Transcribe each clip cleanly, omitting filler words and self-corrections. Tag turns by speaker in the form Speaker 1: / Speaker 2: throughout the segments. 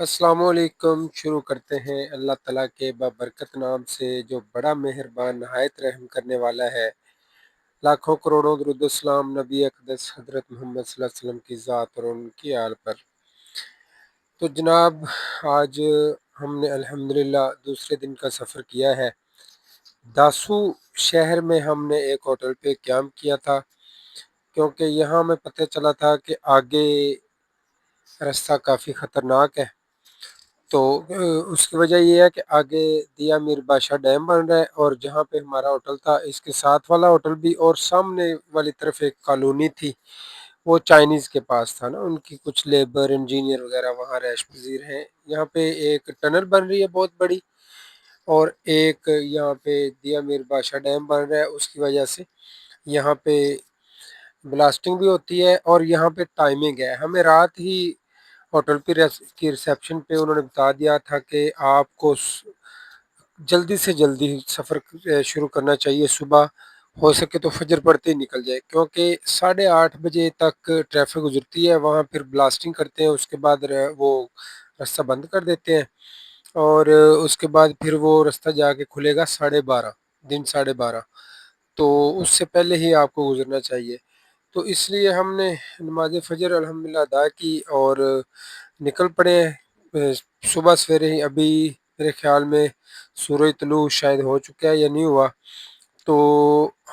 Speaker 1: अस्सलामुअलैकुम। शुरू करते हैं अल्लाह ताला के बाबरकत नाम से जो बड़ा मेहरबान नहायत रहम करने वाला है। लाखों करोड़ों दुरूद सलाम नबी अक़दस हज़रत मोहम्मद सल्लल्लाहु अलैहि वसल्लम की ज़ात और उनकी आल पर। तो जनाब, आज हमने अल्हम्दुलिल्लाह दूसरे दिन का सफ़र किया है। दासू शहर में हमने एक होटल पे क़याम किया था, क्योंकि यहाँ हमें पता चला था कि आगे रास्ता काफ़ी ख़तरनाक है। तो उसकी वजह ये है कि आगे दिया मीर बादशाह डैम बन रहा है, और जहाँ पे हमारा होटल था इसके साथ वाला होटल भी, और सामने वाली तरफ एक कॉलोनी थी, वो चाइनीज़ के पास था ना, उनकी कुछ लेबर इंजीनियर वगैरह वहाँ रैश पज़ीर हैं। यहाँ पे एक टनल बन रही है बहुत बड़ी, और एक यहाँ पे दिया मीर बादशाह डैम बन रहा है, उसकी वजह से यहाँ पे ब्लास्टिंग भी होती है और यहाँ पे टाइमिंग है। हमें रात ही होटल की रिसेप्शन पे उन्होंने बता दिया था कि आपको जल्दी से जल्दी सफ़र शुरू करना चाहिए। सुबह हो सके तो फजर पड़ते ही निकल जाए, क्योंकि 8:30 बजे तक ट्रैफिक गुजरती है वहाँ, फिर ब्लास्टिंग करते हैं, उसके बाद वो रास्ता बंद कर देते हैं, और उसके बाद फिर वो रास्ता जाके खुलेगा 12:30, दिन 12:30। तो उससे पहले ही आपको गुजरना चाहिए। तो इसलिए हमने नमाज फ़जर अल्हम्दुलिल्लाह अदा की और निकल पड़े हैं। सुबह सवेरे ही अभी मेरे ख़्याल में सूरज तुलू शायद हो चुका है या नहीं हुआ। तो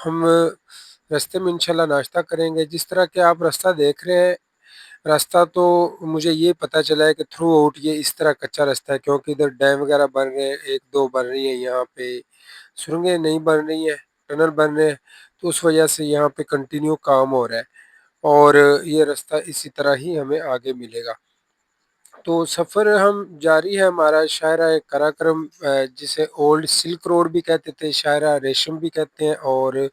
Speaker 1: हम रास्ते में इंशाल्लाह नाश्ता करेंगे। जिस तरह के आप रास्ता देख रहे हैं, रास्ता तो मुझे ये पता चला है कि थ्रू आउट ये इस तरह कच्चा रास्ता है, क्योंकि इधर डैम वगैरह बन रहे हैं, 1-2 बन रही हैं, यहाँ पे सुरंगें नहीं बन रही हैं, टनल बन रहे हैं। तो उस वजह से यहाँ पे कंटिन्यू काम हो रहा है, और ये रास्ता इसी तरह ही हमें आगे मिलेगा। तो सफ़र हम जारी है हमारा शायरा कराक्रम, जिसे ओल्ड सिल्क रोड भी कहते थे, शायरा रेशम भी कहते हैं, और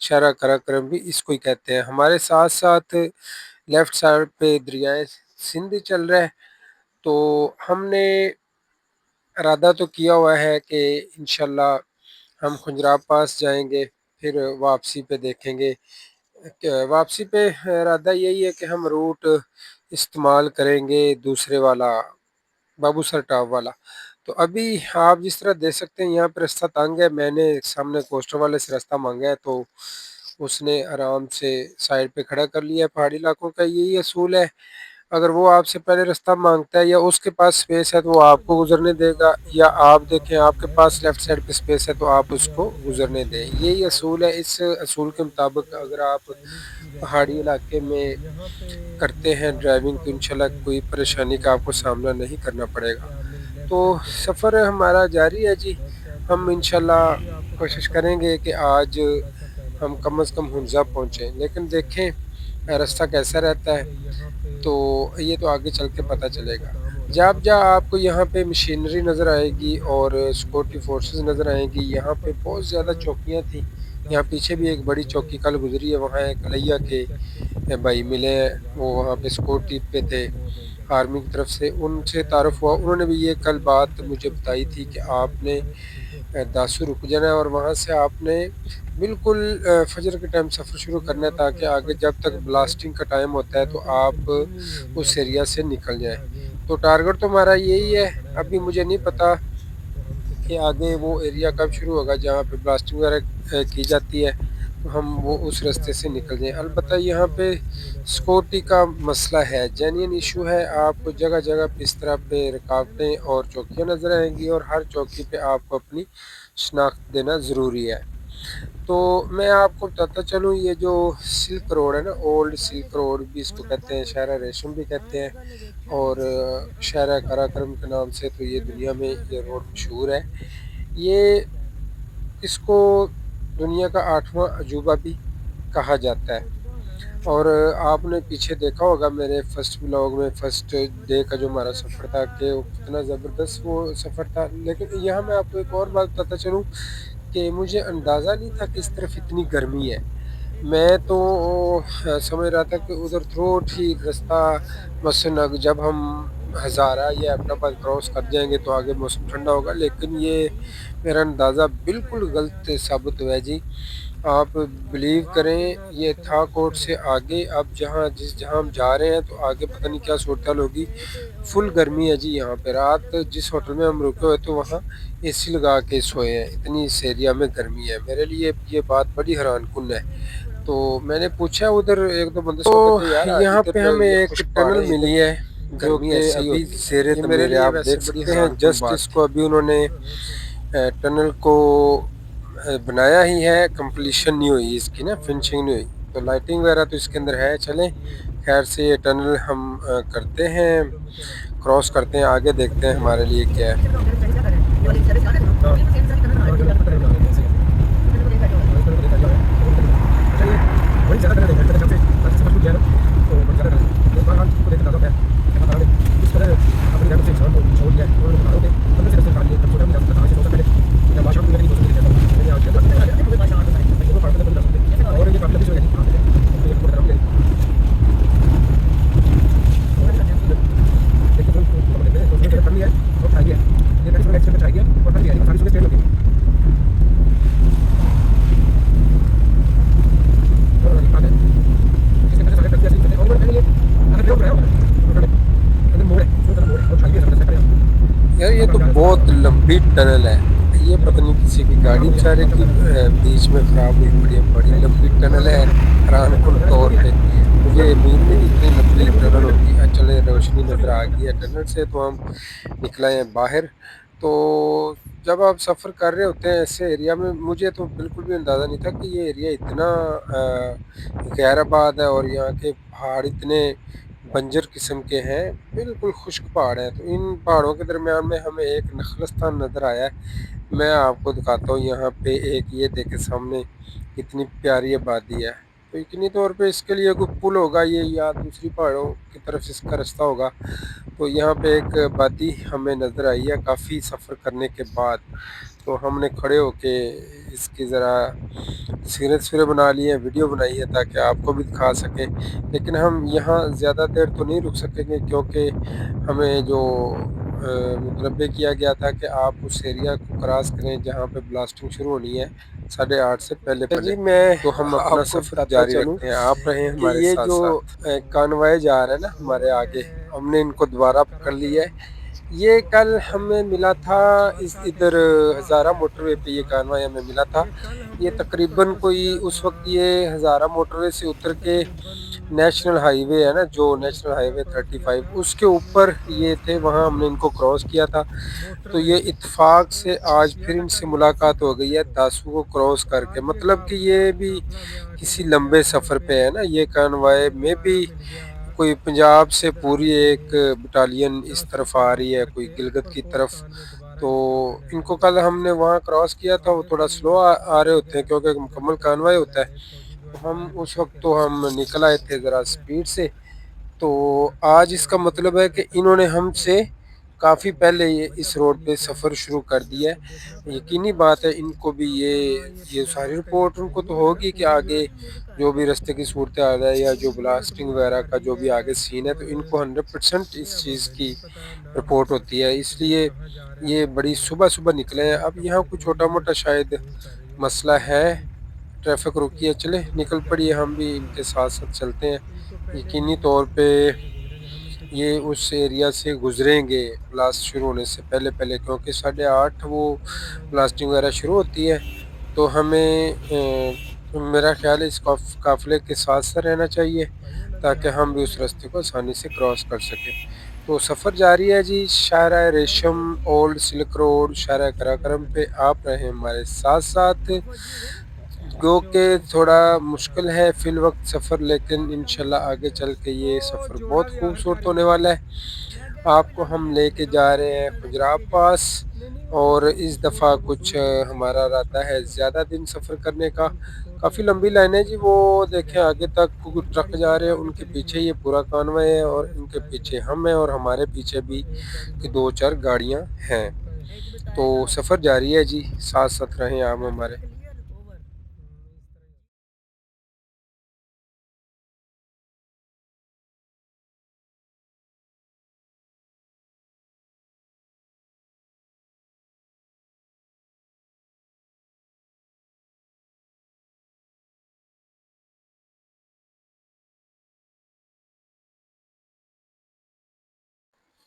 Speaker 1: शायरा कराक्रम भी इसको ही कहते हैं। हमारे साथ साथ लेफ्ट साइड पे दरियाए सिंध चल रहा है। तो हमने इरादा तो किया हुआ है कि इंशाल्लाह हम खुजराब पास जाएंगे, फिर वापसी पे देखेंगे। वापसी पे इरादा यही है कि हम रूट इस्तेमाल करेंगे दूसरे वाला, बाबूसर टॉप वाला। तो अभी आप जिस तरह देख सकते हैं यहाँ पे रास्ता तंग है। मैंने सामने कोस्टर वाले से रास्ता मांगा है, तो उसने आराम से साइड पे खड़ा कर लिया है। पहाड़ी इलाकों का यही असूल है, अगर वो आपसे पहले रास्ता मांगता है या उसके पास स्पेस है तो वो आपको गुजरने देगा, या आप देखें आपके पास लेफ्ट साइड पे स्पेस है तो आप उसको गुजरने दें। यही असूल है। इस असूल के मुताबिक अगर आप पहाड़ी इलाके में करते हैं ड्राइविंग, तो इंशाल्लाह कोई परेशानी का आपको सामना नहीं करना पड़ेगा। तो सफ़र हमारा जारी है जी। हम इंशाल्लाह कोशिश करेंगे कि आज हम कम से कम हुंज़ा पहुँचे, लेकिन देखें रास्ता कैसा रहता है, तो ये तो आगे चल के पता चलेगा। जहाँ-जहाँ आपको यहाँ पे मशीनरी नज़र आएगी और सिक्योरिटी फोर्सेस नज़र आएँगी। यहाँ पे बहुत ज़्यादा चौकियाँ थी। यहाँ पीछे भी एक बड़ी चौकी कल गुज़री है, वहाँ एक अलैया के भाई मिले हैं, वो वहाँ पे सिक्योरिटी पे थे आर्मी की तरफ से, उनसे तारुफ़ हुआ। उन्होंने भी ये कल बात मुझे बताई थी कि आपने दासू रुक जाना है और वहाँ से आपने बिल्कुल फ़जर के टाइम सफ़र शुरू करना है, ताकि आगे जब तक ब्लास्टिंग का टाइम होता है तो आप उस एरिया से निकल जाएँ। तो टारगेट तो हमारा यही है। अभी मुझे नहीं पता कि आगे वो एरिया कब शुरू होगा जहाँ पे ब्लास्टिंग वगैरह की जाती है, तो हम वो उस रास्ते से निकल जाएँ। अलबत्ता यहाँ पे सिक्योरिटी का मसला है, जेन्युइन इशू है। आपको जगह-जगह पे इस तरह पे रुकावटें और चौकियाँ नज़र आएँगी, और हर चौकी पे आपको अपनी शनाख्त देना ज़रूरी है। तो मैं आपको बताता चलूँ, ये जो सिल्क रोड है ना, ओल्ड सिल्क रोड भी इसको कहते हैं, शाहरा रेशम भी कहते हैं, और शाहरा काराकोरम के नाम से तो ये दुनिया में ये रोड मशहूर है। ये इसको दुनिया का 8वां अजूबा भी कहा जाता है। और आपने पीछे देखा होगा मेरे फर्स्ट व्लॉग में, फर्स्ट डे का जो हमारा सफ़र था, कि वो कितना ज़बरदस्त वो सफ़र था। लेकिन यहाँ मैं आपको एक और बात बताता चलूँ कि मुझे अंदाज़ा नहीं था कि इस तरफ इतनी गर्मी है। मैं तो समझ रहा था कि उधर थ्रू ठीक रास्ता, मसलन जब हम हज़ारा या एबटाबाद क्रॉस कर जाएँगे तो आगे मौसम ठंडा होगा, लेकिन ये मेरा अंदाज़ा बिल्कुल गलत साबित हुआ है जी। आप बिलीव करें ये था कोर्ट से आगे, अब जहाँ हम जा रहे हैं तो आगे पता नहीं क्या सूरत-हाल होगी। फुल गर्मी है जी यहाँ पे, रात जिस होटल में हम रुके हुए थे वहाँ एसी लगा के सोए हैं, इतनी इस एरिया में गर्मी है। मेरे लिए ये बात बड़ी हैरानकुन है। तो मैंने पूछा उधर 1-2 बंदे सो रहे थे, यार यहाँ पे हमें
Speaker 2: ये
Speaker 1: एक
Speaker 2: खुश्क पहाड़
Speaker 1: टनल
Speaker 2: है,
Speaker 1: मिली
Speaker 2: इधर
Speaker 1: है जो
Speaker 2: गर्मी
Speaker 1: कि
Speaker 2: ऐसे ही
Speaker 1: अभी
Speaker 2: होती है।
Speaker 1: ज़ेरे
Speaker 2: ये मेरे
Speaker 1: तमीर है,
Speaker 2: लिए
Speaker 1: आप
Speaker 2: वैसे
Speaker 1: देख
Speaker 2: बड़ी
Speaker 1: सकते हैं।
Speaker 2: हैरानकुन
Speaker 1: जस्ट
Speaker 2: बात थी।
Speaker 1: इसको अभी उन्होंने टनल को बनाया ही है, कंप्लीशन नहीं हुई इसकी ना, फिनिशिंग नहीं हुई। तो लाइटिंग वगैरह तो इसके अंदर है। चलें खैर से ये टनल हम करते हैं, क्रॉस करते हैं, आगे देखते हैं हमारे लिए क्या है।
Speaker 2: वही ज़्यादा करना नहीं है, सबसे सब कुछ गया ना, तो बड़ी ज़्यादा करना है। बार को देखकर दादा मैं बता रहा हूँ इस तरह अपनी जान से इंसान को छोड़ दिया है और बता रहा हूँ अंदर से रस्ते निकाल लिए तब छोटा भी कहाँ से सोचा पहले जब बादशाह को मेरी सोच नहीं कहता मैंने आज दोनों पार्ट में बंद कर सकते और ये काफी लंबी जो है तो ये पूरा नाम लेकिन तो कर लिया है और ट्राई किया ये मैंने एक्सपेरिमेंट ट्राई किया और ट्राई किया सारी चीज़ें स्ट्रेट होती है
Speaker 1: यार ये तो बहुत लंबी टनल है। ये पता नहीं किसी की गाड़ी बेचारे की बीच में खराब हुई पड़ी है। बड़ी लंबी टनल है, हैरानकुन तौर पे। मुझे उम्मीद नहीं थी इतनी लंबी टनल होगी। चले रोशनी नज़र आ गई है टनल से तो हम निकले हैं बाहर। तो जब आप सफ़र कर रहे होते हैं ऐसे एरिया में, मुझे तो बिल्कुल भी अंदाज़ा नहीं था कि ये एरिया इतना गैराबाद है और यहाँ के पहाड़ इतने बंजर किस्म के हैं, बिल्कुल खुश्क पहाड़ हैं। तो इन पहाड़ों के दरमियान में हमें एक नखलस्तान नज़र आया है। मैं आपको दिखाता हूँ यहाँ पे, एक ये देखे सामने कितनी प्यारी आबादी है। तो यकीनी तौर पे इसके लिए कोई पुल होगा ये, या दूसरी पहाड़ों की तरफ इसका रास्ता होगा। तो यहाँ पे एक आबादी हमें नज़र आई है काफ़ी सफ़र करने के बाद। तो हमने खड़े होके इसकी ज़रा तस्वीरें बना ली हैं, वीडियो बनाई है ताकि आपको भी दिखा सकें। लेकिन हम यहाँ ज़्यादा देर तो नहीं रुक सकेंगे क्योंकि हमें जो मुतलबे किया गया था कि आप उस एरिया को क्रॉस करें जहाँ पे ब्लास्टिंग शुरू होनी है 8:30 से पहले-पहले।
Speaker 2: जी मैं
Speaker 1: तो हम अपना
Speaker 2: आपको
Speaker 1: सफ़र
Speaker 2: बताता
Speaker 1: जारी
Speaker 2: चलूँ
Speaker 1: रखते हैं, आप रहें
Speaker 2: कि
Speaker 1: हमारे
Speaker 2: ये जो
Speaker 1: साथ-साथ। कानवाय जा रहा है ना हमारे आगे, हमने इनको दोबारा पकड़ लिया है। ये कल हमें मिला था इस इधर हज़ारा मोटरवे पे, ये कानवाय हमें मिला था। ये तकरीबन कोई उस वक़्त ये हज़ारा मोटरवे से उतर के नेशनल हाईवे है ना, जो नेशनल हाईवे 35 उसके ऊपर ये थे, वहाँ हमने इनको क्रॉस किया था। तो ये इत्तेफ़ाक से आज फिर इनसे मुलाकात हो गई है दासू को क्रॉस करके। मतलब कि ये भी किसी लंबे सफ़र पे है ना, ये कानवाय में भी कोई पंजाब से पूरी एक बटालियन इस तरफ आ रही है, कोई गिलगित की तरफ। तो इनको कल हमने वहाँ क्रॉस किया था, वो थोड़ा स्लो आ रहे होते हैं क्योंकि मुकम्मल कानवाय होता है। तो हम उस वक़्त तो हम निकल आए थे ज़रा स्पीड से। तो आज इसका मतलब है कि इन्होंने हमसे काफ़ी पहले ये इस रोड पे सफ़र शुरू कर दिया है। यकीनी बात है इनको भी ये सारी रिपोर्ट उनको तो होगी कि आगे जो भी रास्ते की सूरत हाल है या जो ब्लास्टिंग वगैरह का जो भी आगे सीन है, तो इनको 100% इस चीज़ की रिपोर्ट होती है। इसलिए ये बड़ी सुबह-सुबह निकले हैं। अब यहाँ कोई छोटा-मोटा शायद मसला है, ट्रैफ़िक रुकी है, चलें निकल पड़िए हम भी इनके साथ-साथ चलते हैं। यकीनी तौर पे ये उस एरिया से गुज़रेंगे ब्लास्ट शुरू होने से पहले-पहले, क्योंकि 8:30 वो ब्लास्टिंग वगैरह शुरू होती है। तो हमें मेरा ख़्याल है इस काफ़िले के साथ-साथ रहना चाहिए ताकि हम भी उस रास्ते को आसानी से क्रॉस कर सकें। तो सफ़र जारी है जी, शाहराह रेशम, ओल्ड सिल्क रोड, शाहराह काराकोरम पे आप रहें हमारे साथ-साथ। गो के थोड़ा मुश्किल है फ़िल वक़्त सफ़र, लेकिन इंशाल्लाह आगे चल के ये सफ़र बहुत खूबसूरत होने वाला है। आपको हम लेके जा रहे हैं खुजराब पास, और इस दफ़ा कुछ हमारा इरादा है ज़्यादा दिन सफ़र करने का। काफ़ी लंबी लाइन है जी, वो देखें आगे तक कुछ ट्रक जा रहे हैं, उनके पीछे ये पूरा कानवॉय है और इनके पीछे हम हैं और हमारे पीछे भी कि 2-4 गाड़ियाँ हैं। तो सफ़र जारी है जी, साथ-साथ रहें आप हमारे।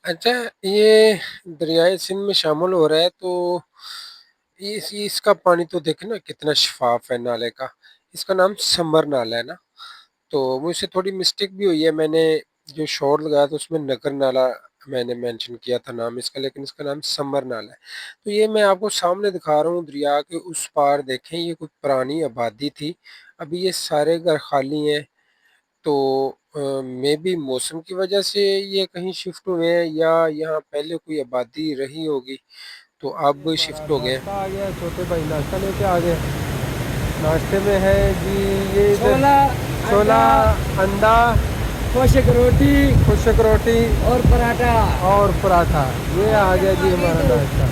Speaker 1: अच्छा, ये दरियाए सिंध में शामिल हो रहा है तो इसका पानी तो देखें ना कितना शफ़ाफ़ है नाले का। इसका नाम समर नाला है ना? तो मुझसे थोड़ी मिस्टेक भी हुई है, मैंने जो शॉट लगाया था उसमें नगर नाला मैंने मेंशन किया था नाम इसका, लेकिन इसका नाम समर नाला है। तो ये मैं आपको सामने दिखा रहा हूँ, दरिया के उस पार देखें ये कोई पुरानी आबादी थी, अभी ये सारे घर खाली हैं। तो मेबी मौसम की वजह से ये कहीं शिफ्ट हुए हैं या यहाँ पहले कोई आबादी रही होगी, तो
Speaker 2: ये
Speaker 1: अब
Speaker 2: हमारा
Speaker 1: शिफ्ट हो गए हैं।
Speaker 2: नाश्ता आ गया, छोटे भाई नाश्ता लेके आ गए। नाश्ते में है जी ये इधर
Speaker 3: छोला,
Speaker 2: छोला,
Speaker 3: अंडा,
Speaker 2: अंडा,
Speaker 3: खुशक रोटी
Speaker 2: खुशक रोटी
Speaker 3: और पराठा।
Speaker 2: और पराठा। ये आ गया जी हमारा नाश्ता।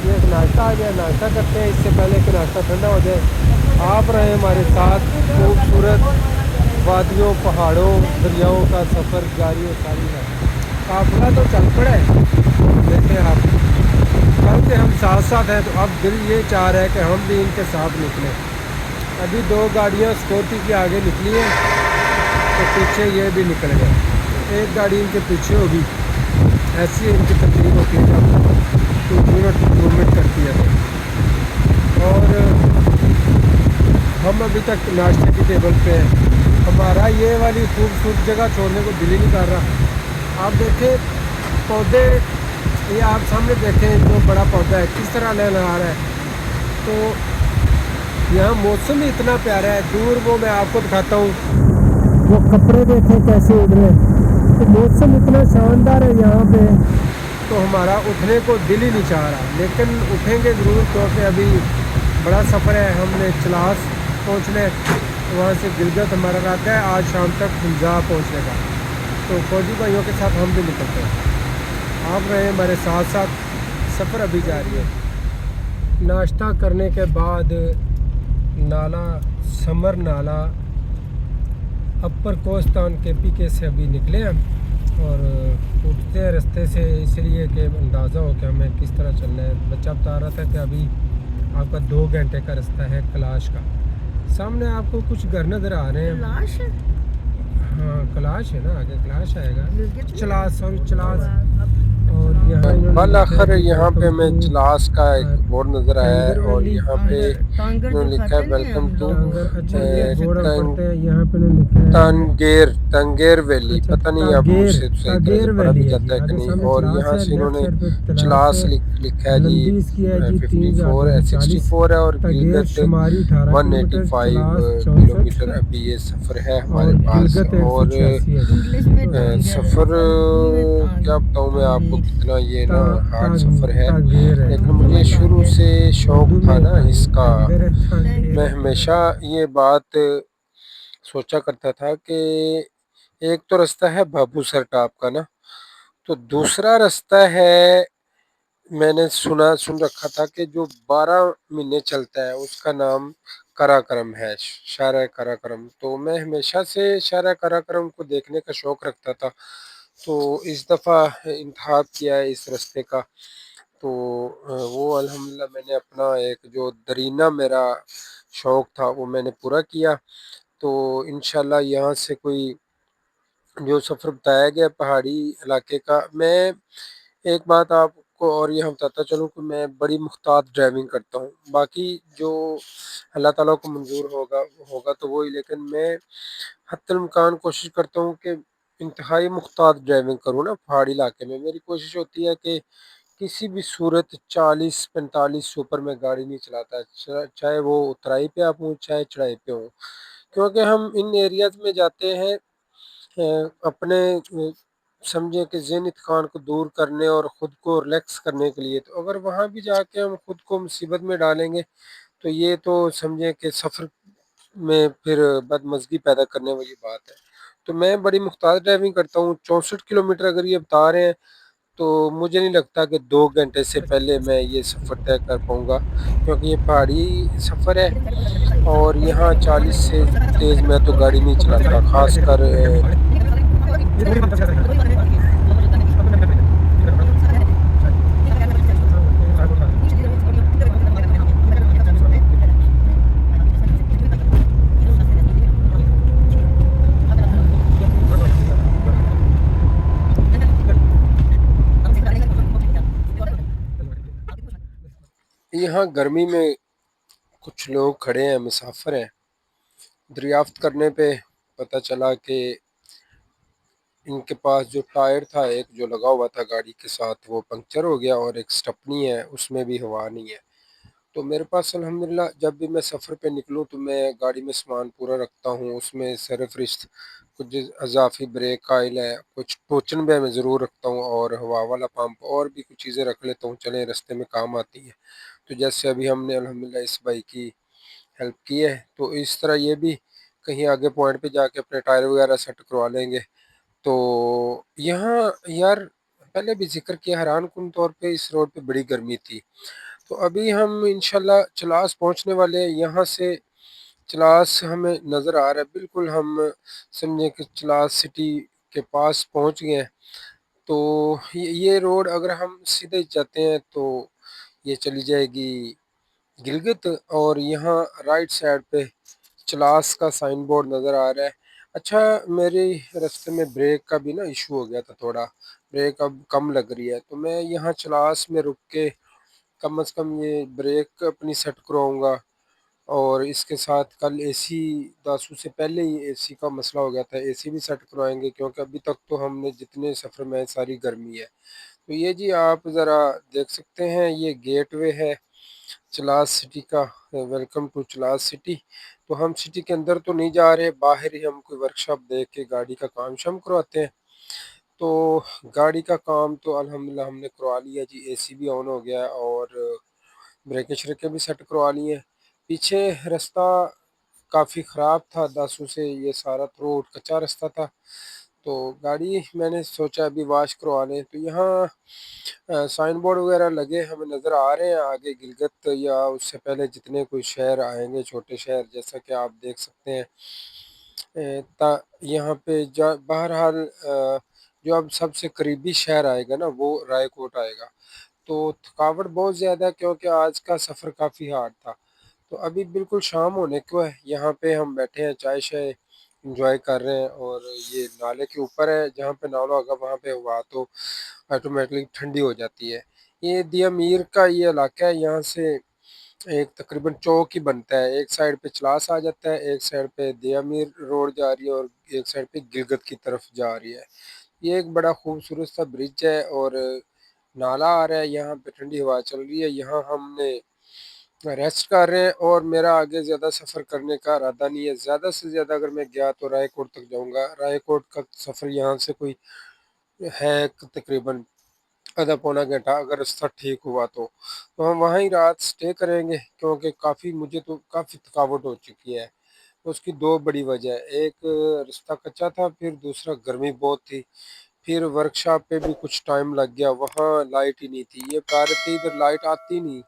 Speaker 2: ये एक नाश्ता आ गया, नाश्ता करते हैं इससे पहले कि नाश्ता ठंडा हो जाए। आप रहे हमारे साथ, खूबसूरत वादियों, पहाड़ों, दरियाओं का सफ़र जारी और सारी है। काफिला तो चल पड़े, देखें आप, कल से हम साथ साथ हैं, तो अब दिल ये चाह रहा है कि हम भी इनके साथ निकलें। अभी 2 गाड़ियाँ स्कॉर्पियो के आगे निकली हैं, तो पीछे ये भी निकल गए। तो एक गाड़ी इनके पीछे होगी, ऐसी इनकी तकलीफ होती है जब तो मूवमेंट करती है। और हम अभी तक नाश्ते की टेबल पे हैं। हमारा ये वाली खूबसूरत जगह छोड़ने को दिल ही नहीं कर रहा। आप देखें पौधे, ये आप सामने देखें जो बड़ा पौधा है किस तरह लहलहा रहा है। तो यहाँ मौसम ही इतना प्यारा है, दूर वो मैं आपको दिखाता हूँ, वो कपड़े देखें कैसे उड़ रहे हैं। तो मौसम इतना शानदार है यहाँ पे, तो हमारा उठने को दिल ही नहीं चाह रहा, लेकिन उठेंगे ज़रूर क्योंकि अभी बड़ा सफ़र है। हमने चलास पहुँचना है, वहाँ से गिलगित हमारा इरादा है आज शाम तक पंजाब पहुँचने का। तो फौजी भाइयों के साथ हम भी निकलते हैं। आप रहे हमारे साथ साथ, सफ़र अभी जारी है। नाश्ता करने के बाद नाला, समर नाला, अपर कोस्तान KPK से अभी निकले हैं और उठते हैं रास्ते से, इसलिए कि अंदाज़ा हो कि हमें किस तरह चलना है। बच्चा बता रहा था कि अभी आपका 2 घंटे का रास्ता है कैलाश का। सामने आपको कुछ घर नज़र आ रहे हैं। हाँ कैलाश है ना, आगे कैलाश आएगा, चलास, सॉरी चलास। और यहाँ
Speaker 1: बल आखिर यहाँ पे हमें
Speaker 2: वेलकम
Speaker 1: चलास का एक
Speaker 2: टू
Speaker 1: बोर्ड नज़र आया है
Speaker 2: टांगर
Speaker 1: और
Speaker 2: वैली।
Speaker 1: यहाँ पे
Speaker 3: टांगर
Speaker 1: इन्होंने
Speaker 3: जो
Speaker 1: लिखा है
Speaker 3: खाते नहीं
Speaker 1: वेलकम
Speaker 3: हम
Speaker 1: टू
Speaker 3: लोग,
Speaker 2: टांगर, अच्छा ये बोर्ड हम
Speaker 1: टंग
Speaker 2: पढ़ते हैं, यहाँ पे उन्होंने लिखा है
Speaker 1: तंगेर वैली,
Speaker 2: अच्छा
Speaker 1: पता नहीं अब
Speaker 2: तागेर,
Speaker 1: मुझसे सही तरह से
Speaker 2: तागेर
Speaker 1: पढ़ा भी
Speaker 2: वैली है जी।
Speaker 1: जाता है कि
Speaker 2: आगे
Speaker 1: नहीं।
Speaker 2: सामने
Speaker 1: और
Speaker 2: चलास
Speaker 1: यहाँ
Speaker 2: है,
Speaker 1: से
Speaker 2: लेफ्ट
Speaker 1: इन्होंने
Speaker 2: साइड पे तलास
Speaker 1: चलास
Speaker 2: है।
Speaker 1: लिखा है जी।
Speaker 2: लंबी इसकी है जी
Speaker 1: 54 है,
Speaker 2: 3240,
Speaker 1: 64 है और
Speaker 2: तागेर
Speaker 1: गिलगत
Speaker 2: शुमारी 18 किलोमीटर,
Speaker 1: 185
Speaker 2: चलास
Speaker 1: किलोमीटर
Speaker 2: 64
Speaker 1: अभी ये सफ़र है हमारे
Speaker 2: और
Speaker 1: पास।
Speaker 2: गिलगत
Speaker 1: और
Speaker 2: 186 है जी।
Speaker 3: इंग्लिश में टांगर,
Speaker 1: सफ़र
Speaker 3: हिंदी में
Speaker 1: क्या बताऊँ मैं आपको
Speaker 3: तांगीर।
Speaker 1: कितना ये
Speaker 2: ता,
Speaker 1: ना हार्ड सफ़र है,
Speaker 2: तागेर है
Speaker 1: लेकिन
Speaker 2: जी।
Speaker 3: उर्दू
Speaker 1: मुझे
Speaker 3: में
Speaker 1: शुरू
Speaker 3: तांगर,
Speaker 1: से शौक़
Speaker 2: उर्दू
Speaker 1: था
Speaker 2: में
Speaker 1: ना इसका।
Speaker 2: टांगर है,
Speaker 1: मैं
Speaker 2: तांगेर।
Speaker 1: हमेशा ये बात सोचा करता था कि एक तो रास्ता है बाबूसर टाप का ना, तो दूसरा रास्ता है, मैंने सुन रखा था कि जो 12 महीने चलता है उसका नाम काराकरम है, शारा काराकरम। तो मैं हमेशा से शारा काराकरम को देखने का शौक़ रखता था, तो इस दफ़ा इंतखाब किया है इस रास्ते का। तो वो अल्हम्दुलिल्लाह मैंने अपना एक जो दरीना मेरा शौक़ था वो मैंने पूरा किया। तो इंशाल्लाह यहाँ से कोई जो सफ़र बताया गया पहाड़ी इलाके का, मैं एक बात आपको और यहाँ बताता चलूँ कि मैं बड़ी मुख्तात ड्राइविंग करता हूँ। बाकी जो अल्लाह ताला को मंजूर होगा होगा तो वही, लेकिन मैं हत्तल इम्कान कोशिश करता हूँ कि इंतहाई मुख्तात ड्राइविंग करूँ ना पहाड़ी इलाके में। मेरी कोशिश होती है कि किसी भी सूरत 40-45 से ऊपर मैं गाड़ी नहीं चलाता, चाहे वो उतराई पे आप हों चाहे चढ़ाई पे हो, क्योंकि हम इन एरियाज़ में जाते हैं अपने समझें कि ज़हनी थकान को दूर करने और ख़ुद को रिलैक्स करने के लिए। तो अगर वहाँ भी जाके हम ख़ुद को मुसीबत में डालेंगे तो ये तो समझें कि सफ़र में फिर बदमज़गी पैदा करने वाली बात है। तो मैं बड़ी मुख्तार ड्राइविंग करता हूँ। 64 किलोमीटर अगर ये बता रहे हैं तो मुझे नहीं लगता कि 2 घंटे से पहले मैं ये सफ़र तय कर पाऊँगा, क्योंकि ये पहाड़ी सफ़र है और यहाँ 40 से तेज़ मैं तो गाड़ी नहीं चलाता, ख़ासकर यहाँ गर्मी में कुछ लोग खड़े हैं, मुसाफिर हैं। दरियाफ्त करने पे पता चला कि इनके पास जो टायर था एक जो लगा हुआ था गाड़ी के साथ वो पंक्चर हो गया और एक स्टेपनी है उसमें भी हवा नहीं है। तो मेरे पास अल्हम्दुलिल्लाह जब भी मैं सफ़र पे निकलूँ तो मैं गाड़ी में सामान पूरा रखता हूँ, उसमें सरफरिश्त कुछ अज़ाफ़ी ब्रेक ऑयल है, कुछ टोचन भी मैं ज़रूर रखता हूँ और हवा वाला पंप और भी कुछ चीज़ें रख लेता हूँ, चलें रास्ते में काम आती हैं। तो जैसे अभी हमने अल्हम्दुलिल्लाह इस भाई की हेल्प की है, तो इस तरह ये भी कहीं आगे पॉइंट पे जाके अपने टायर वगैरह सेट करवा लेंगे। तो यहाँ यार पहले भी ज़िक्र किया, हैरानकुन तौर पे इस रोड पे बड़ी गर्मी थी। तो अभी हम इंशाल्लाह चलास पहुँचने वाले हैं। यहाँ से चलास हमें नज़र आ रहा है, बिल्कुल हम समझे कि चलास सिटी के पास पहुँच गए हैं। तो ये रोड अगर हम सीधे जाते हैं तो ये चली जाएगी गिलगित, और यहाँ राइट साइड पे चलास का साइन बोर्ड नज़र आ रहा है। अच्छा, मेरे रास्ते में ब्रेक का भी ना इशू हो गया था थोड़ा, ब्रेक अब कम लग रही है, तो मैं यहाँ चलास में रुक के कम से कम ये ब्रेक अपनी सेट करवाऊँगा। और इसके साथ कल एसी दासू से पहले ही एसी का मसला हो गया था, एसी भी सेट करवाएंगे क्योंकि अभी तक तो हमने जितने सफ़र में सारी गर्मी है। तो ये जी आप ज़रा देख सकते हैं, ये गेटवे है चलास सिटी का। Welcome to Chilas city. तो हम सिटी के अंदर तो नहीं जा रहे, बाहर ही हम कोई वर्कशॉप देख के गाड़ी का काम शाम करवाते हैं। तो गाड़ी का काम तो अल्हम्दुलिल्लाह हमने करवा लिया जी, एसी भी ऑन हो गया है और ब्रेकें श्रेकें भी सेट करवा ली हैं। पीछे रास्ता काफ़ी ख़राब था, दासू से ये सारा रोड कच्चा रास्ता था, तो गाड़ी मैंने सोचा अभी वाश करवा लें। तो यहाँ साइन बोर्ड वगैरह लगे हमें नज़र आ रहे हैं आगे गिलगित या उससे पहले जितने कोई शहर आएंगे, छोटे शहर, जैसा कि आप देख सकते हैं। यहाँ पे बहरहाल जो अब सबसे करीबी शहर आएगा ना वो रायकोट आएगा। तो थकावट बहुत ज़्यादा है क्योंकि आज का सफ़र काफ़ी हार्ड था। तो अभी बिल्कुल शाम होने को है, यहाँ पे हम बैठे हैं, चाय शाय इंजॉय कर रहे हैं, और ये नाले के ऊपर है, जहाँ पे नाला होगा वहाँ पे हवा तो ऑटोमेटिकली ठंडी हो जाती है। ये दिया मीर का ये इलाका है, यहाँ से एक तकरीबन चौक ही बनता है, एक साइड पे चलास आ जाता है, एक साइड पे दियामीर रोड जा रही है और एक साइड पे गिलगित की तरफ जा रही है। ये एक बड़ा खूबसूरत सा ब्रिज है और नाला आ रहा है, यहाँ पे ठंडी हवा चल रही है, यहाँ हमने रेस्ट कर रहे हैं और मेरा आगे ज़्यादा सफ़र करने का इरादा नहीं है। ज़्यादा से ज़्यादा अगर मैं गया तो रायकोट तक जाऊँगा, रायकोट का सफ़र यहाँ से कोई है तकरीबन आधा पौना घंटा, अगर रास्ता ठीक हुआ तो हम वहाँ ही रात स्टे करेंगे क्योंकि काफ़ी मुझे तो काफ़ी थकावट हो चुकी है। उसकी दो बड़ी वजह है, एक रास्ता कच्चा था, फिर दूसरा गर्मी बहुत थी, फिर वर्कशॉप पे भी कुछ टाइम लग गया, वहाँ लाइट ही नहीं थी। ये बता रहे थे इधर लाइट आती नहीं।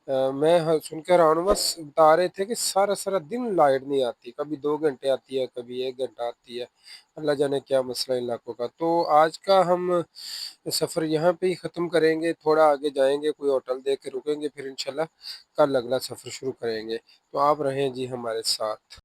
Speaker 1: मैं सुन के हैरान हुआ, बता रहे थे कि सारा सारा दिन लाइट नहीं आती, कभी 2 घंटे आती है, कभी 1 घंटा आती है। अल्लाह जाने क्या मसला इन इलाकों का। तो आज का हम सफ़र यहाँ पे ही ख़त्म करेंगे, थोड़ा आगे जाएंगे, कोई होटल देख के रुकेंगे, फिर इंशाल्लाह कल अगला सफ़र शुरू करेंगे। तो आप रहें जी हमारे साथ।